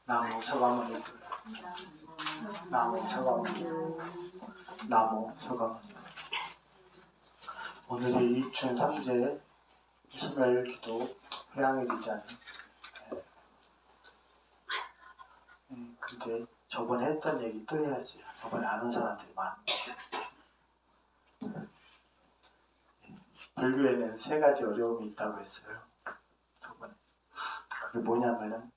나무 서가모니, 나무 서가모니, 나무 서가모니. 오늘이 입춘 3제 수멸기도 회양일이잖아요. 근데 저번에 했던 얘기 또 해야지. 저번에 아는 사람들이 많은데. 불교에는 3가지 어려움이 있다고 했어요. 저번에. 그게 뭐냐면은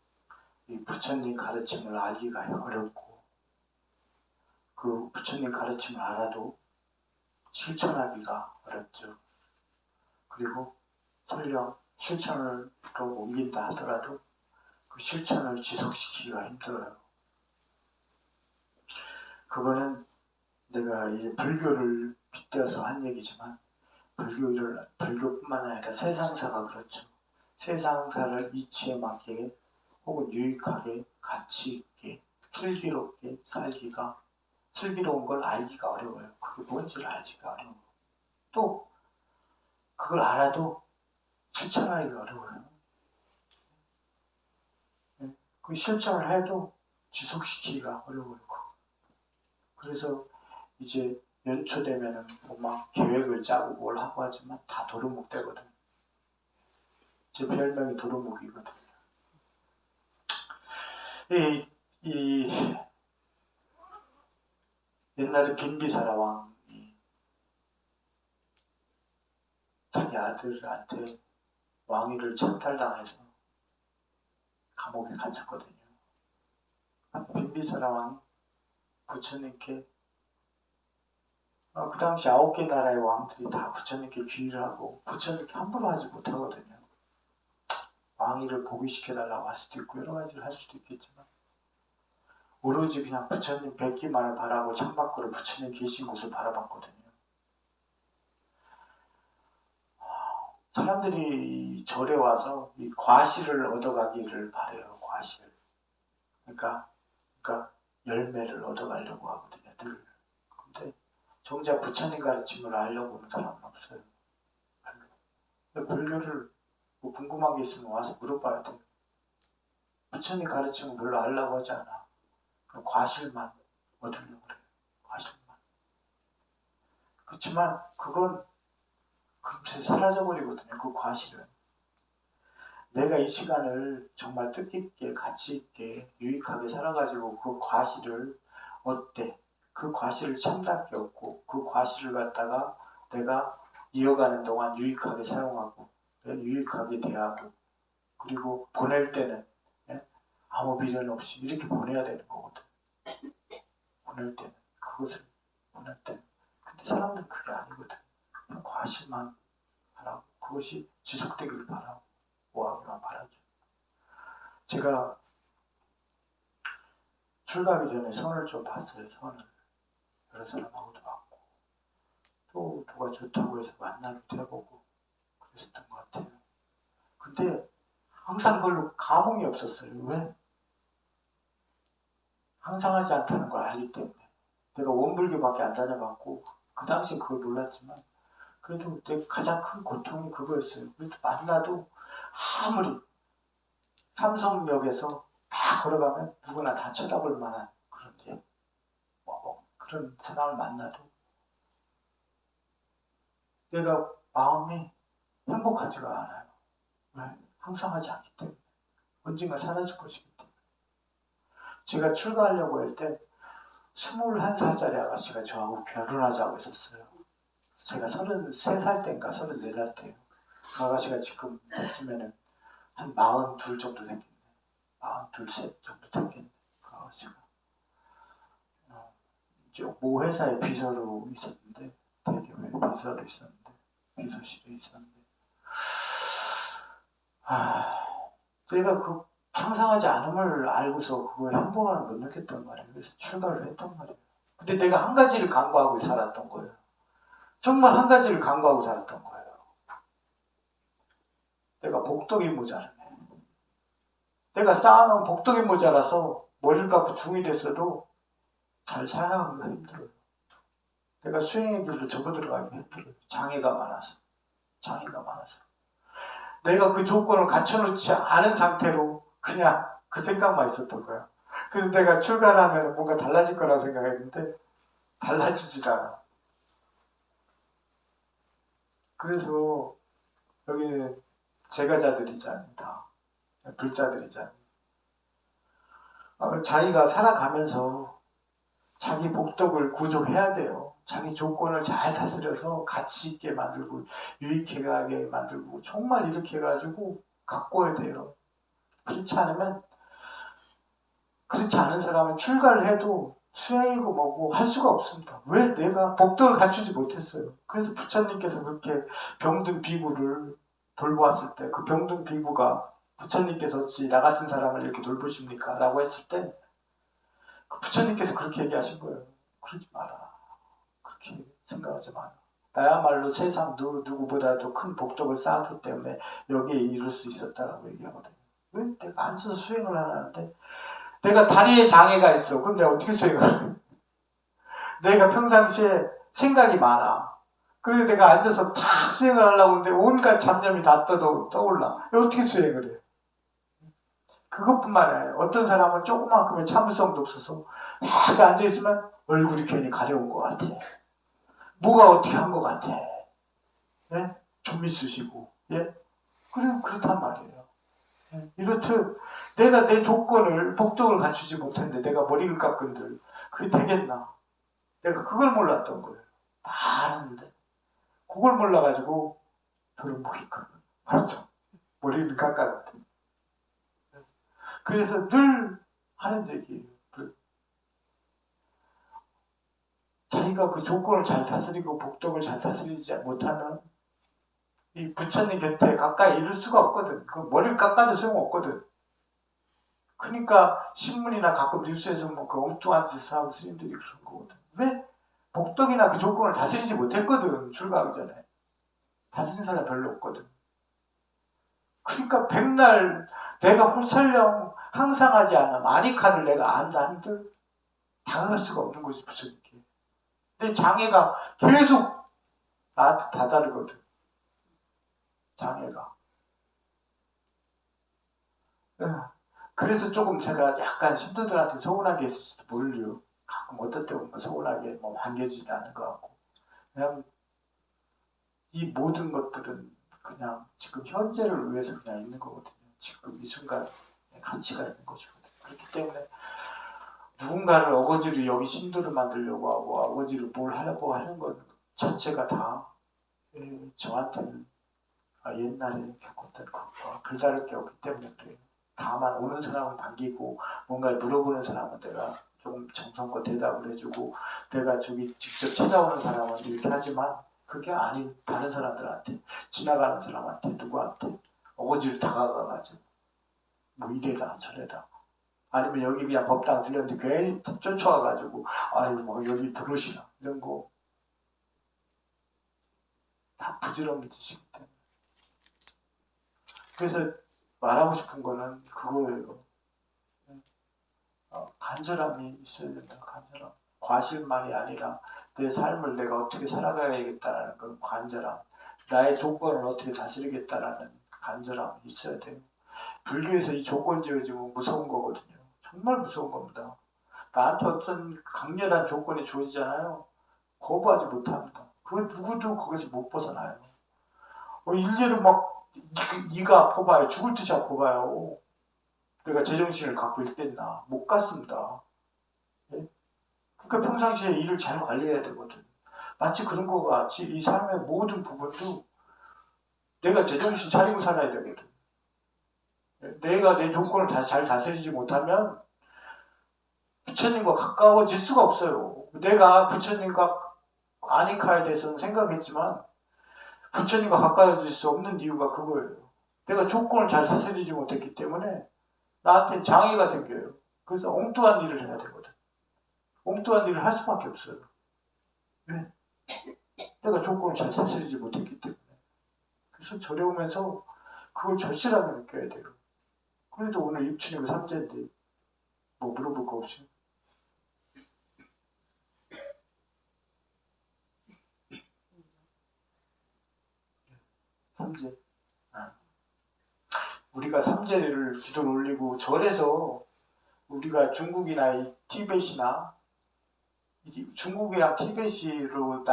이 부처님 가르침을 알기가 어렵고, 그 부처님 가르침을 알아도 실천하기가 어렵죠. 그리고 설령 실천으로 옮긴다 하더라도 그 실천을 지속시키기가 힘들어요. 그거는 내가 이제 불교를 빗대어서 한 얘기지만 불교뿐만 아니라 세상사가 그렇죠. 세상사를 이치에 맞게 혹은 유익하게 가치 있게 슬기롭게 살기가, 슬기로운 걸 알기가 어려워요. 그게 뭔지를 알기가 어려워요. 또 그걸 알아도 실천하기가 어려워요. 그 실천을 해도 지속시키기가 어려워요. 그래서 이제 연초 되면은 막 계획을 짜고 뭘 하고 하지만 다 도루묵 되거든요. 제 별명이 도루묵이거든요. 이 옛날에 빈비사라 왕이 자기 아들한테 왕위를 찬탈당해서 감옥에 갇혔거든요. 빈비사라 왕이 부처님께 그 당시 9개 나라의 왕들이 다 부처님께 귀의를 하고 부처님께 함부로 하지 못하거든요. 왕위를 복위시켜달라고 할 수도 있고 여러 가지를 할 수도 있겠지만 오로지 그냥 부처님 뵙기만을 바라고 창밖으로 부처님 계신 곳을 바라봤거든요. 사람들이 절에 와서 이 과실을 얻어가기를 바래요. 과실. 그러니까 열매를 얻어가려고 하거든요. 늘. 근데 정작 부처님 가르침을 알려고 하는 사람은 없어요. 불교를 뭐 궁금한 게 있으면 와서 물어봐야 돼요. 부처님 가르침을 별로 알려고 하지 않아. 과실만 얻으려고 그래요. 과실만. 그렇지만 그건 금세 사라져버리거든요. 그 과실은. 내가 이 시간을 정말 뜻깊게 가치있게 유익하게 살아가지고 그 과실을 얻되 그 과실을 참답게 얻고 그 과실을 갖다가 내가 이어가는 동안 유익하게 사용하고 유익하게 대하고 그리고 보낼 때는 아무 미련 없이 이렇게 보내야 되는 거거든. 보낼 때는 그것을 보낼 때는. 근데 사람들은 그게 아니거든. 그냥 과실만 하라고. 그것이 지속되기를 바라고 모하기만 바라죠. 제가 출가하기 전에 선을 좀 봤어요. 선을 여러 사람하고도 봤고 또 누가 좋다고 해서 만나기도 해보고 그랬었던 것 같아요. 근데 항상 별로 감흥이 없었어요. 왜? 항상 하지 않다는 걸 알기 때문에. 내가 원불교밖에 안 다녀봤고 그 당시엔 그걸 몰랐지만 그래도 내 가장 큰 고통이 그거였어요. 그래도 만나도 아무리 삼성역에서 다 걸어가면 누구나 다 쳐다볼 만한 그런 그런 사람을 만나도 내가 마음이 행복하지가 않아요. 왜? 항상 하지 않기 때문에. 언젠가 사라질 것이기 때문에. 제가 출가하려고 할 때 21살짜리 아가씨가 저하고 결혼하자고 했었어요. 제가 33살 때인가 34살 때요. 그 아가씨가 지금 했으면은 한 42 정도 됐겠네. 42, 3 정도 됐겠네. 그 아가씨가. 모 회사에 비서로 있었는데, 대기업에 비서로 있었는데, 비서실에 있었는데, 내가 그 상상하지 않음을 알고서 그거에 행복함을 못 느꼈단 말이에요. 그래서 출가를 했단 말이에요. 근데 내가 한 가지를 간구하고 살았던 거예요. 정말 한 가지를 간구하고 살았던 거예요. 내가 복덕이 모자라네. 내가 쌓아놓은 복덕이 모자라서 머리를 깎고 중이 됐어도 잘 살아가기가 힘들어요. 내가 수행의 길로 접어들어가기가 힘들어요. 장애가 많아서. 내가 그 조건을 갖춰놓지 않은 상태로 그냥 그 생각만 있었던 거야. 그래서 내가 출가를 하면 뭔가 달라질 거라고 생각했는데 달라지질 않아. 그래서 여기는 제가자들이잖아요. 다 불자들이잖아요. 자기가 살아가면서 자기 복덕을 구족해야 돼요. 자기 조건을 잘 다스려서 가치 있게 만들고 유익하게 만들고 정말 이렇게 해가지고 가꿔야 돼요. 그렇지 않은 사람은 출가를 해도 수행이고 뭐고 할 수가 없습니다. 왜? 내가 복덕을 갖추지 못했어요. 그래서 부처님께서 그렇게 병든 비구를 돌보았을 때 그 병든 비구가 부처님께서 어찌 나 같은 사람을 이렇게 돌보십니까? 라고 했을 때 그 부처님께서 그렇게 얘기하신 거예요. 그러지 마라. 그렇게 생각하지 마라. 나야말로 세상 누구보다도 큰 복덕을 쌓았기 때문에 여기에 이룰 수 있었다라고 얘기하거든요. 왜? 내가 앉아서 수행을 하는데 내가 다리에 장애가 있어. 그럼 내가 어떻게 수행을 해? 내가 평상시에 생각이 많아. 그래서 내가 앉아서 다 수행을 하려고 하는데 온갖 잡념이 다 떠올라. 어떻게 수행을 해? 그것뿐만 아니라 어떤 사람은 조그만큼의 참을성도 없어서 막 앉아있으면 얼굴이 괜히 가려운 것 같아. 뭐가 어떻게 한 것 같아. 예? 좀 있으시고. 예? 그렇단 말이에요. 예? 이렇듯 내가 내 조건을 복덕을 갖추지 못했는데 내가 머리를 깎은들 그게 되겠나. 내가 그걸 몰랐던 거예요. 다 알았는데 그걸 몰라가지고 별로 못 했거든. 알았죠? 머리를 깎았는데. 그래서 늘 하는 얘기예요. 자기가 그 조건을 잘 다스리고 복덕을 잘 다스리지 못하면 이 부처님 곁에 가까이 이룰 수가 없거든. 그 머리를 깎아도 소용없거든. 그러니까 신문이나 가끔 뉴스에서 뭐 그 엉뚱한 짓을 하고 스님들이 그런 거거든. 왜? 복덕이나 그 조건을 다스리지 못했거든. 출가하기 전에. 다스린 사람 별로 없거든. 그러니까 백날 내가 설령 항상 하지 않아 마니카를 내가 한들 다가갈 수가 없는 거지 부처님께. 내 장애가 계속 나한테 다다르거든. 장애가. 그래서 조금 제가 약간 신도들한테 서운한 게 있을지도 모르요. 가끔 어떨 때 보면 서운하게 뭐 반겨주지도 않는 것 같고. 그냥 이 모든 것들은 그냥 지금 현재를 위해서 그냥 있는 거거든요. 지금 이 순간에 가치가 있는 것이거든요. 그렇기 때문에 누군가를 어거지로 여기 신도를 만들려고 하고 어거지로 뭘 하려고 하는 것 자체가 다 저한테는 옛날에 겪었던 것과 별다를 게 없기 때문에 그래요. 다만 오는 사람은 반기고 뭔가를 물어보는 사람은 내가 조금 정성껏 대답을 해주고 내가 저기 직접 찾아오는 사람은 이렇게 하지만 그게 아닌 다른 사람들한테 지나가는 사람한테 누구한테 어거지로 다가가가지고 뭐 이래라 저래라 아니면 여기 그냥 법당 들렸는데 괜히 쫓아와가지고 아유 뭐 여기 들어오시나 이런 거 다 부질없는 짓이기 때문에 그래서 말하고 싶은 거는 그거예요. 간절함이 있어야 된다. 간절함. 과실만이 아니라 내 삶을 내가 어떻게 살아가야겠다라는 그 간절함. 나의 조건을 어떻게 다스리겠다라는 간절함이 있어야 돼요. 불교에서 이 조건 지어지면 무서운 거거든요. 정말 무서운 겁니다. 나한테 어떤 강렬한 조건이 주어지잖아요. 거부하지 못합니다. 그 누구도 거기서 못 벗어나요. 일례로 막 이가 아파봐요. 죽을 듯이 아파봐요. 내가 제정신을 갖고 있겠나. 못 갔습니다. 예? 그러니까 평상시에 일을 잘 관리해야 되거든. 마치 그런 거 같이 이 삶의 모든 부분도 내가 제정신 차리고 살아야 되거든. 예? 내가 내 조건을 잘 다스리지 못하면 부처님과 가까워질 수가 없어요. 내가 부처님과 아니카에 대해서는 생각했지만 부처님과 가까워질 수 없는 이유가 그거예요. 내가 조건을 잘 다스리지 못했기 때문에 나한테는 장애가 생겨요. 그래서 엉뚱한 일을 해야 되거든. 엉뚱한 일을 할 수밖에 없어요. 왜? 내가 조건을 잘 다스리지 못했기 때문에. 그래서 절에 오면서 그걸 절실하게 느껴야 돼요. 그래도 오늘 입춘이고 삼재인데 뭐 물어볼 거 없이 삼재. 우리가 삼재를 기도를 올리고 절에서 우리가 중국이나 이 티벳이나 중국이랑 티벳으로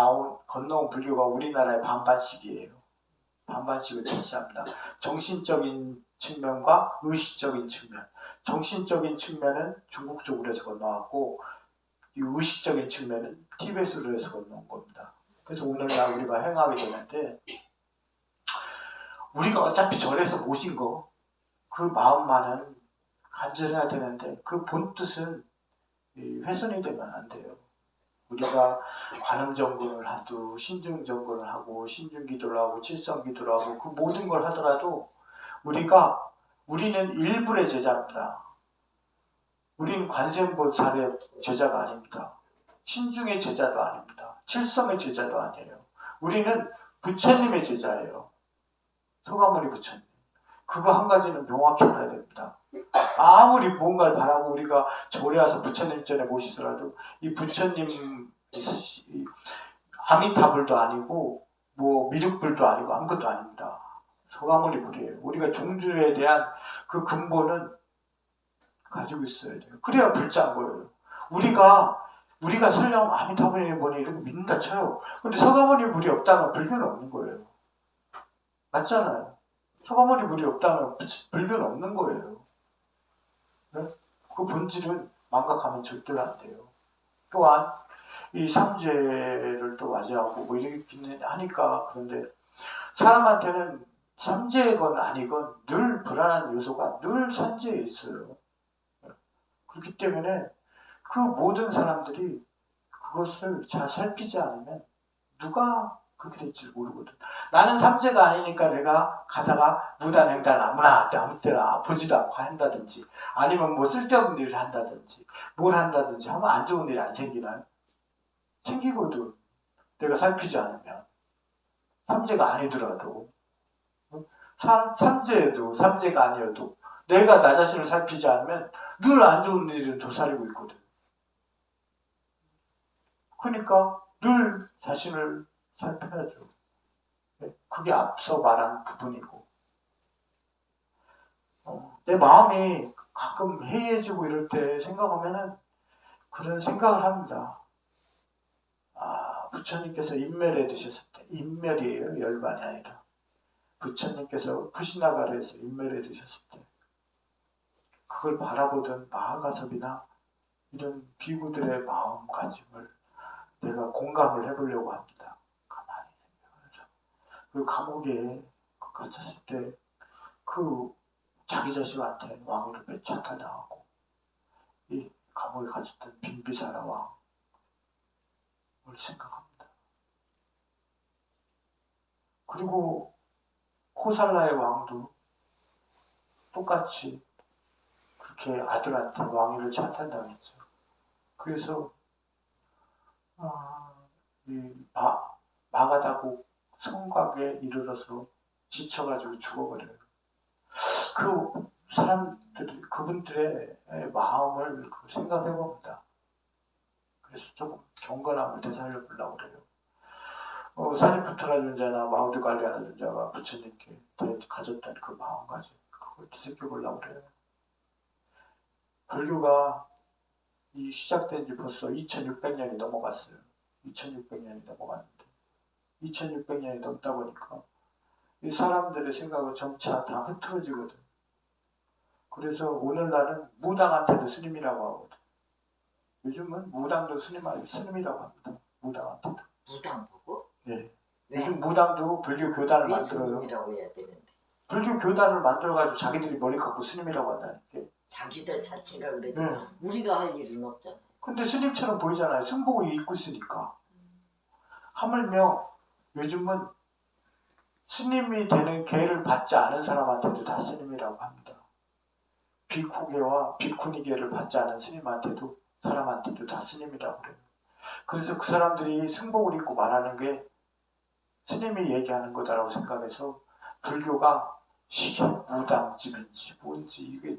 건너온 불교가 우리나라의 반반씩이에요. 반반씩을 차지합니다. 정신적인 측면과 의식적인 측면. 정신적인 측면은 중국 쪽으로 해서 건너왔고 이 의식적인 측면은 티벳으로 해서 건너온 겁니다. 그래서 오늘날 우리가 행하게 되는데 우리가 어차피 절에서 모신 거 그 마음만은 간절해야 되는데 그 본뜻은 훼손이 되면 안 돼요. 우리가 관음정근을 하도 신중정근을 하고 신중기도를 하고 칠성기도를 하고 그 모든 걸 하더라도 우리는 일불의 제자입니다. 우리는 관세음보살의 제자가 아닙니다. 신중의 제자도 아닙니다. 칠성의 제자도 아니에요. 우리는 부처님의 제자예요. 소가모니 부처님. 그거 한 가지는 명확히 알아야 됩니다. 아무리 뭔가를 바라고 우리가 절에 와서 부처님 전에 모시더라도 이 부처님 아미타불도 아니고 뭐 미륵불도 아니고 아무것도 아닙니다. 소가모니 불이에요. 우리가 종주에 대한 그 근본은 가지고 있어야 돼요. 그래야 불자인 거예요. 우리가 설령 아미타불이니 뭐니 이렇게 믿는다 쳐요. 근데 소가모니 불이 없다면 불교는 없는 거예요. 맞잖아요. 소가모니 불이 없다면 불교는 없는 거예요. 네? 그 본질은 망각하면 절대로 안 돼요. 또한 이 삼재를 또 맞이하고 뭐 이렇게 하니까 그런데 사람한테는 삼재건 아니건 늘 불안한 요소가 늘 삼재에 있어요. 그렇기 때문에 그 모든 사람들이 그것을 잘 살피지 않으면 누가 그렇게 될지 모르거든. 나는 삼재가 아니니까 내가 가다가 무단횡단 아무나 아무 때나 보지도 않고 한다든지 아니면 뭐 쓸데없는 일을 한다든지 뭘 한다든지 하면 안 좋은 일이 안 생기나요? 생기거든. 내가 살피지 않으면. 삼재가 아니더라도 삼재에도 삼재가 아니어도 내가 나 자신을 살피지 않으면 늘 안 좋은 일은 도사리고 있거든. 그러니까 늘 자신을 살펴야죠. 그게 앞서 말한 부분이고 내 마음이 가끔 해이해지고 이럴 때 생각하면은 그런 생각을 합니다. 부처님께서 인멸해 드셨을 때 인멸이에요. 열반이 아니라 부처님께서 푸시나가르에서 인멸해 드셨을 때 그걸 바라보던 마하가섭이나 이런 비구들의 마음가짐을 내가 공감을 해보려고 합니다. 가만히 생각해서 그 감옥에 갇혔을 때 그 자기 자식한테 왕으로 배척당하고 이 감옥에 갇혔던 빈비사라 왕을 생각합니다. 그리고 코살라의 왕도 똑같이 그렇게 아들한테 왕위를 찬탄당했죠. 그래서 마가다국 성곽에 이르러서 지쳐가지고 죽어버려요. 그 사람들이 그분들의 마음을 생각해 봅니다. 그래서 조금 경건함을 되살려 보려고 그래요. 사리푸트라 존자나 마우드 갈리아나 존자가 부처님께 가졌던 그 마음가짐 그걸 되새겨 보려고 그래요. 불교가 시작된 지 벌써 2600년이 넘어갔어요. 2600년이 넘어갔는데 2600년이 넘다 보니까 이 사람들의 생각은 점차 다 흐트러지거든. 그래서 오늘날은 무당한테도 스님이라고 하거든. 요즘은 무당도 스님이라고 합니다. 무당한테도. 무당 보고? 네. 요즘 무당도 불교 교단을 만들어요. 스님이라고 해야 되는데. 불교 교단을 만들어가지고 자기들이 머리 갖고 스님이라고 한다니까. 자기들 자체가 그래도 네. 우리가 할 일은 없잖아. 근데 스님처럼 보이잖아요. 승복을 입고 있으니까. 하물며 요즘은 스님이 되는 계를 받지 않은 사람한테도 다 스님이라고 합니다. 비쿠계와 비쿠니계를 받지 않은 스님한테도 사람한테도 다 스님이라고 그래요. 그래서 그 사람들이 승복을 입고 말하는 게 스님이 얘기하는 거다라고 생각해서 불교가 이게 무당집인지 뭔지 이게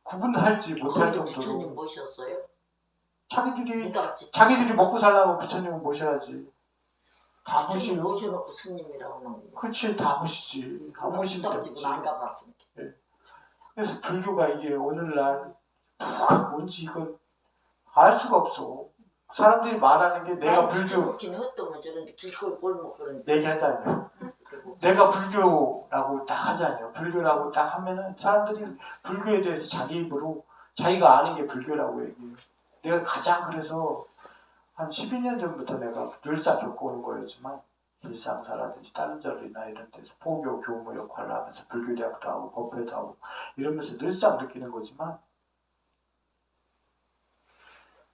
구분할지 못할 정도로 부처님 모셨어요? 자기들이 먹고 살려면 부처님을 모셔야지. 다 주인 보시고. 모셔놓고 스님이라고 하는 거. 그치, 다 보시지. 다 보시면 되지. 집은 안 가봤으니까. 그래서 불교가 이게 오늘날 뭐가 뭔지 이건 알 수가 없어. 사람들이 말하는 게 내가 불교 웃기는 헛도면 저런데 길거리 골목 그런 얘기하잖아요. 그리고 내가 불교라고 딱 하잖아요. 불교라고 딱 하면은 사람들이 불교에 대해서 자기 입으로 자기가 아는 게 불교라고 얘기해요. 내가 가장 그래서 한 12년 전부터 내가 늘상 겪어오는 거였지만 일상사라든지 다른 절이나 이런 데서 포교, 교무 역할을 하면서 불교대학도 하고 법회도 하고 이러면서 늘상 느끼는 거지만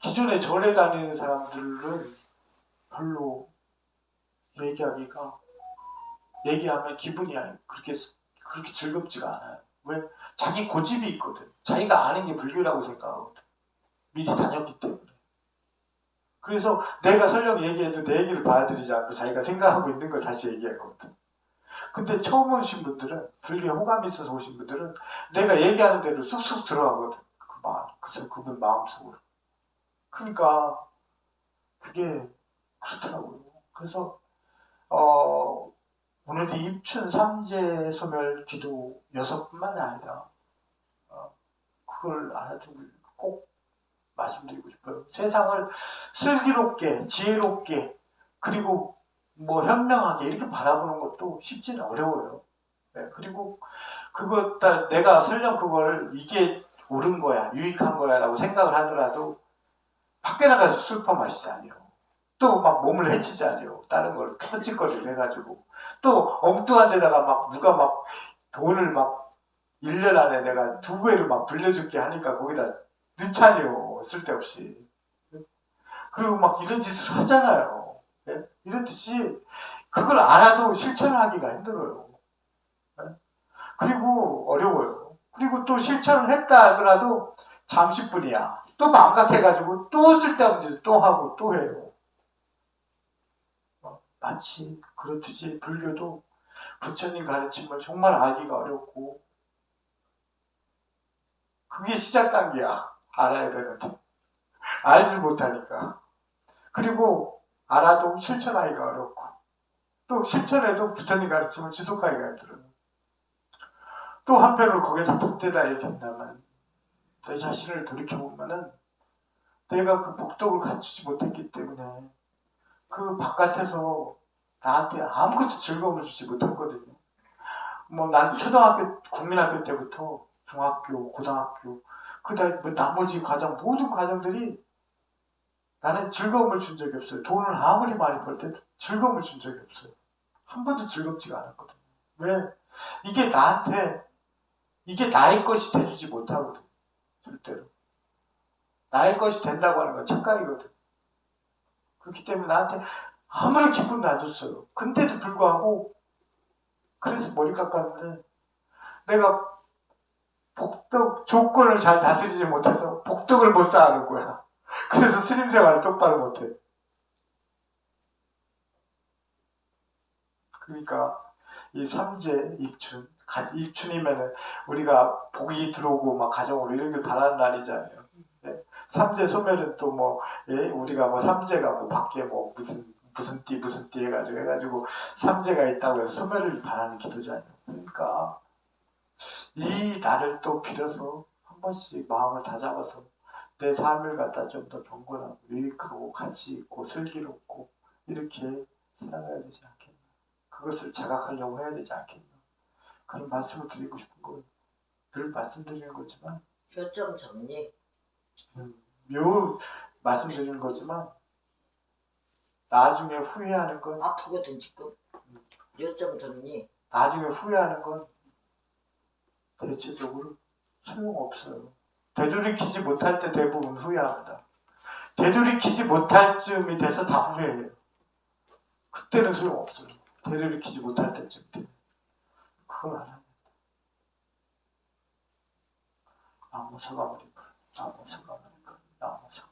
기존에 절에 다니는 사람들은 별로 얘기하면 기분이 그렇게 즐겁지가 않아요. 왜? 자기 고집이 있거든. 자기가 아는 게 불교라고 생각하거든. 미리 다녔기 때문에. 그래서 내가 설령 얘기해도 내 얘기를 받아들이지 않고 자기가 생각하고 있는 걸 다시 얘기하거든. 근데 처음 오신 분들은, 불교에 호감이 있어서 오신 분들은 내가 얘기하는 대로 쑥쑥 들어가거든. 그분 마음속으로. 그러니까 그게 그렇더라고요. 그래서 오늘이 입춘 삼재 소멸 기도 6분만이 아니라 그걸 알아두고 꼭 말씀드리고 싶어요. 세상을 슬기롭게, 지혜롭게, 그리고 뭐 현명하게 이렇게 바라보는 것도 쉽지는 어려워요. 네, 그리고 내가 설령 그걸 이게 옳은 거야, 유익한 거야 라고 생각을 하더라도 밖에 나가서 술퍼 마시잖아요. 또 막 몸을 해치잖아요. 다른 걸 헛짓거리를 해가지고. 또 엉뚱한 데다가 막 누가 막 돈을 막 1년 안에 내가 2배로 막 불려줄게 하니까 거기다 넣잖아요. 쓸데없이. 그리고 막 이런 짓을 하잖아요. 네? 이렇듯이 그걸 알아도 실천을 하기가 힘들어요. 네? 그리고 어려워요. 그리고 또 실천을 했다 하더라도 잠시뿐이야. 또 망각해가지고 또 쓸데없는 짓을 또 하고 또 해요. 마치 그렇듯이 불교도 부처님 가르침을 정말 알기가 어렵고 그게 시작 단계야. 알아야 되는데 알지 못하니까. 그리고 알아도 실천하기가 어렵고 또 실천해도 부처님 가르침을 지속하기가 힘들어요. 또 한편으로 거기에서 덧대다 얘기한다면 내 자신을 돌이켜보면은 내가 그 복덕을 갖추지 못했기 때문에 그 바깥에서 나한테 아무것도 즐거움을 주지 못했거든요. 뭐 난 초등학교, 국민학교 때부터 중학교, 고등학교, 그다음 뭐 나머지 과정, 모든 과정들이 나는 즐거움을 준 적이 없어요. 돈을 아무리 많이 벌 때도 즐거움을 준 적이 없어요. 한 번도 즐겁지가 않았거든요. 왜? 이게 나의 것이 되지 못하거든. 절대로. 나의 것이 된다고 하는 건 착각이거든. 그렇기 때문에 나한테 아무런 기쁨도 안 줬어요. 근데도 불구하고 그래서 머리 깎았는데 내가 복덕 조건을 잘 다스리지 못해서 복덕을 못 쌓아놓은 거야. 그래서 스님 생활을 똑바로 못해. 그러니까 이 삼재 입춘이면은 우리가 복이 들어오고 막 가정으로 이러길 바라는 날이잖아요. 네? 삼재 소멸은 또 뭐 우리가 뭐 삼재가 뭐 밖에 뭐 무슨 띠 해가지고 삼재가 있다고 해서 소멸을 바라는 기도잖아요. 그러니까 이 날을 또 빌어서 한 번씩 마음을 다잡아서 내 삶을 갖다 좀 더 경건하고 유익하고 가치 있고 슬기롭고 이렇게 살아가야 되지 않겠나. 그것을 자각하려고 해야 되지 않겠나. 그런 말씀을 드리고 싶은 거예요. 늘 말씀드리는 거지만 요점 정리. 말씀드리는 거지만 나중에 후회하는 건 아프거든 지금. 요점 정리. 나중에 후회하는 건 대체적으로 소용없어요. 되돌이키지 못할 때 대부분 후회합니다. 되돌이키지 못할 쯤이 돼서 다 후회해요. 그때는 소용없어요. 되돌이키지 못할 때쯤 돼. 그걸 안 합니다. 나무 서가버리고 나무 서가버리고 나무 서가버리고